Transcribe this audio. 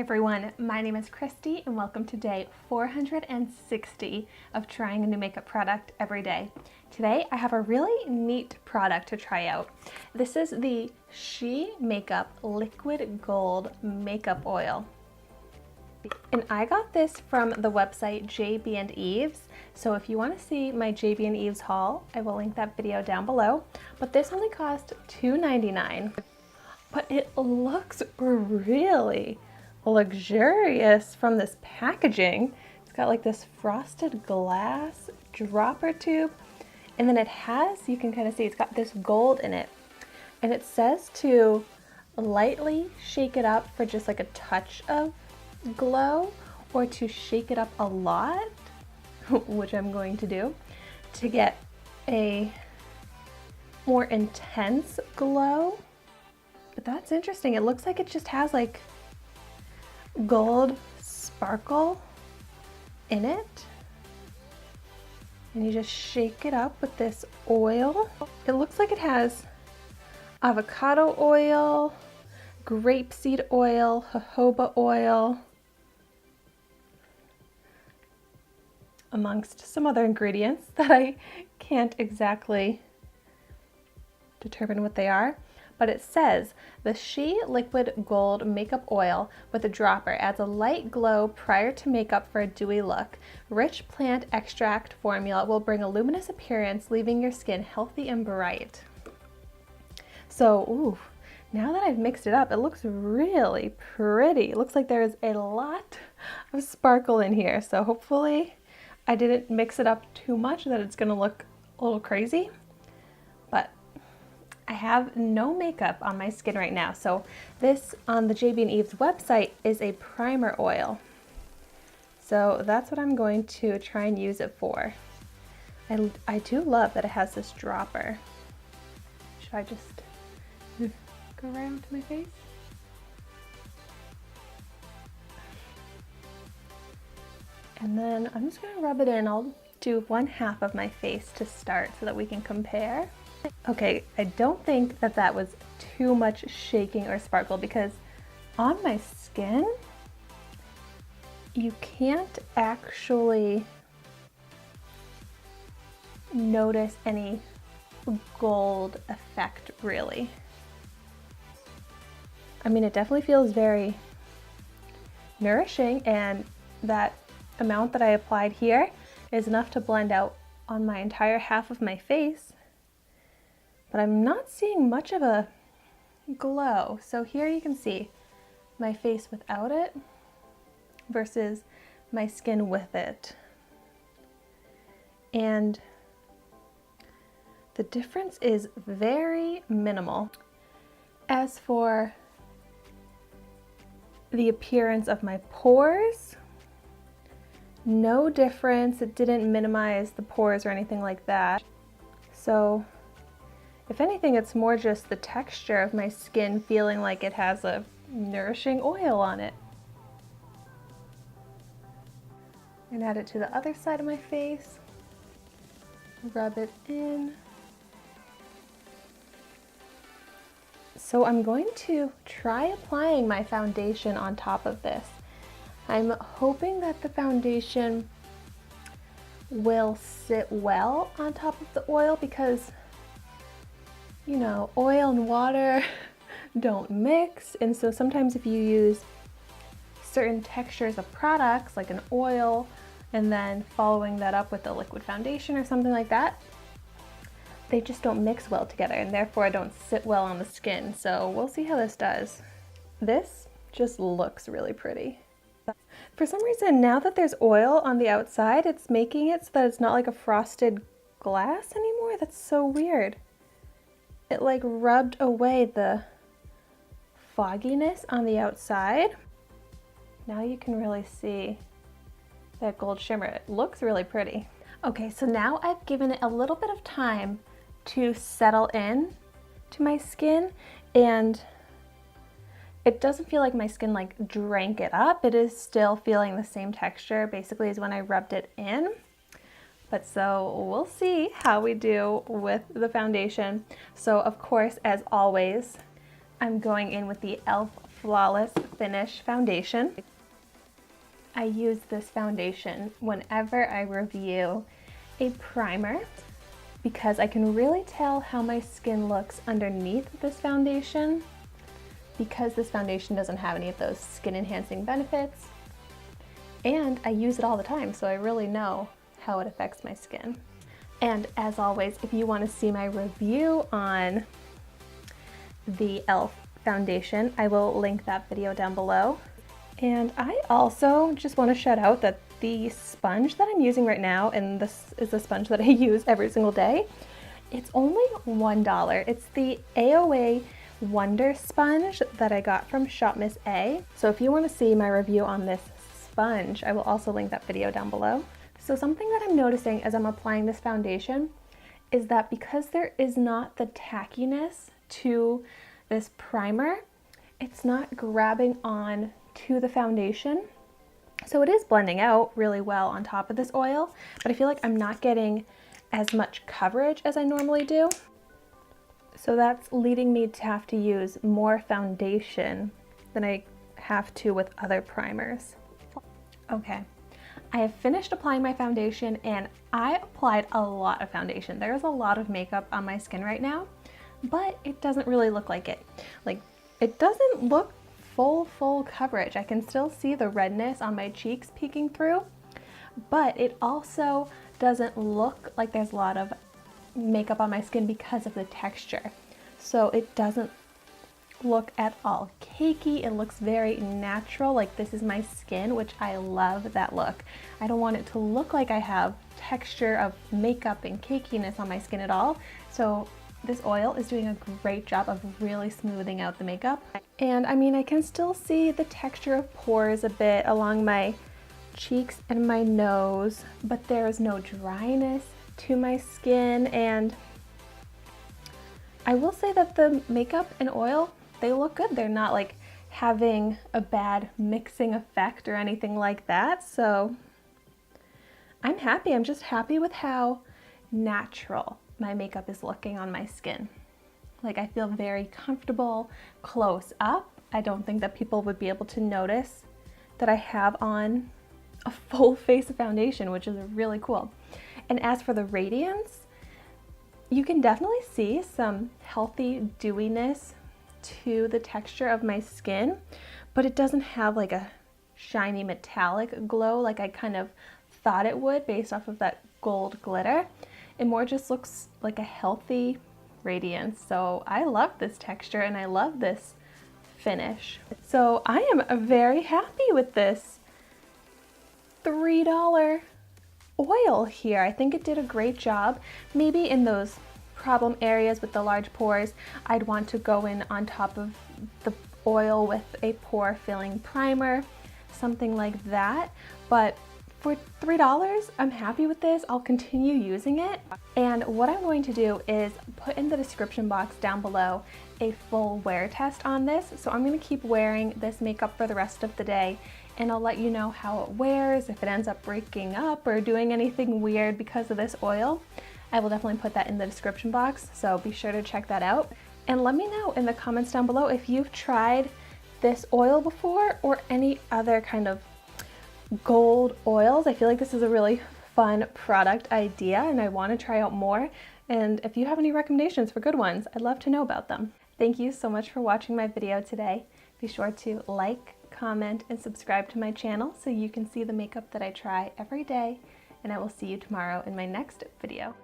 everyone, my name is Christy and welcome to day 460 of trying a new makeup product every day. Today I have a really neat product to try out. This is the S.he Makeup Liquid Gold Makeup Oil. And I got this from the website JB and Eve's. So if you want to see my JB and Eve's haul, I will link that video down below. But this only cost $2.99. But it looks really luxurious from this packaging. It's got like this frosted glass dropper tube, and then it has, you can kind of see, it's got this gold in it. And it says to lightly shake it up for just like a touch of glow, or to shake it up a lot, which I'm going to do, to get a more intense glow. But that's interesting. It looks like it just has like gold sparkle in it. And you just shake it up with this oil. It looks like it has avocado oil, grapeseed oil, jojoba oil, amongst some other ingredients that I can't exactly determine what they are. But it says the S.he Liquid Gold Makeup Oil with a dropper adds a light glow prior to makeup for a dewy look. Rich plant extract formula will bring a luminous appearance, leaving your skin healthy and bright. So, ooh, now that I've mixed it up, it looks really pretty. It looks like there is a lot of sparkle in here. So hopefully I didn't mix it up too much that it's gonna look a little crazy. But I have no makeup on my skin right now, so this on the JB and Eve's website is a primer oil. So that's what I'm going to try and use it for. And I do love that it has this dropper. Should I just go around to my face? And then I'm just gonna rub it in. I'll do one half of my face to start so that we can compare. Okay, I don't think that that was too much shaking or sparkle, because on my skin, you can't actually notice any gold effect, really. I mean, it definitely feels very nourishing, and that amount that I applied here is enough to blend out on my entire half of my face. But I'm not seeing much of a glow. So here you can see my face without it versus my skin with it. And the difference is very minimal. As for the appearance of my pores, no difference. It didn't minimize the pores or anything like that. So if anything, it's more just the texture of my skin feeling like it has a nourishing oil on it. And add it to the other side of my face. Rub it in. So I'm going to try applying my foundation on top of this. I'm hoping that the foundation will sit well on top of the oil, because you know, oil and water don't mix, and so sometimes if you use certain textures of products like an oil and then following that up with a liquid foundation or something like that, they just don't mix well together, and therefore don't sit well on the skin. So we'll see how this does. This just looks really pretty. For some reason, now that there's oil on the outside, it's making it so that it's not like a frosted glass anymore. That's so weird. It like rubbed away the fogginess on the outside. Now you can really see that gold shimmer. It looks really pretty. Okay, so now I've given it a little bit of time to settle in to my skin, and it doesn't feel like my skin like drank it up. It is still feeling the same texture basically as when I rubbed it in. But so we'll see how we do with the foundation. So of course, as always, I'm going in with the e.l.f. Flawless Finish foundation. I use this foundation whenever I review a primer because I can really tell how my skin looks underneath this foundation because this foundation doesn't have any of those skin enhancing benefits. And I use it all the time, so I really know how it affects my skin. And as always, if you want to see my review on the e.l.f. foundation, I will link that video down below. And I also just want to shout out that the sponge that I'm using right now, and this is the sponge that I use every single day, it's only $1. It's the AOA Wonder Sponge that I got from Shop Miss A. So if you want to see my review on this sponge, I will also link that video down below. So something that I'm noticing as I'm applying this foundation is that because there is not the tackiness to this primer, it's not grabbing on to the foundation. So it is blending out really well on top of this oil, but I feel like I'm not getting as much coverage as I normally do. So that's leading me to have to use more foundation than I have to with other primers. Okay, I have finished applying my foundation and I applied a lot of foundation. There's a lot of makeup on my skin right now, but it doesn't really look like it. Like, it doesn't look full coverage. I can still see the redness on my cheeks peeking through, but it also doesn't look like there's a lot of makeup on my skin because of the texture. So it doesn't look at all cakey. It looks very natural, like this is my skin, which I love that look. I don't want it to look like I have texture of makeup and cakiness on my skin at all. So this oil is doing a great job of really smoothing out the makeup. And I mean, I can still see the texture of pores a bit along my cheeks and my nose, but there is no dryness to my skin. And I will say that the makeup and oil, they look good. They're not like having a bad mixing effect or anything like that. So I'm happy. I'm just happy with how natural my makeup is looking on my skin. Like, I feel very comfortable close up. I don't think that people would be able to notice that I have on a full face of foundation, which is really cool. And as for the radiance, you can definitely see some healthy dewiness to the texture of my skin, but it doesn't have like a shiny metallic glow like I kind of thought it would based off of that gold glitter. It more just looks like a healthy radiance. So I love this texture and I love this finish. So I am very happy with this $3 oil here. I think it did a great job. Maybe in those problem areas with the large pores, I'd want to go in on top of the oil with a pore filling primer, something like that. But for $3, I'm happy with this. I'll continue using it. And what I'm going to do is put in the description box down below a full wear test on this. So I'm going to keep wearing this makeup for the rest of the day, and I'll let you know how it wears, if it ends up breaking up or doing anything weird because of this oil. I will definitely put that in the description box, so be sure to check that out. And let me know in the comments down below if you've tried this oil before or any other kind of gold oils. I feel like this is a really fun product idea and I want to try out more. And if you have any recommendations for good ones, I'd love to know about them. Thank you so much for watching my video today. Be sure to like, comment, and subscribe to my channel so you can see the makeup that I try every day. And I will see you tomorrow in my next video.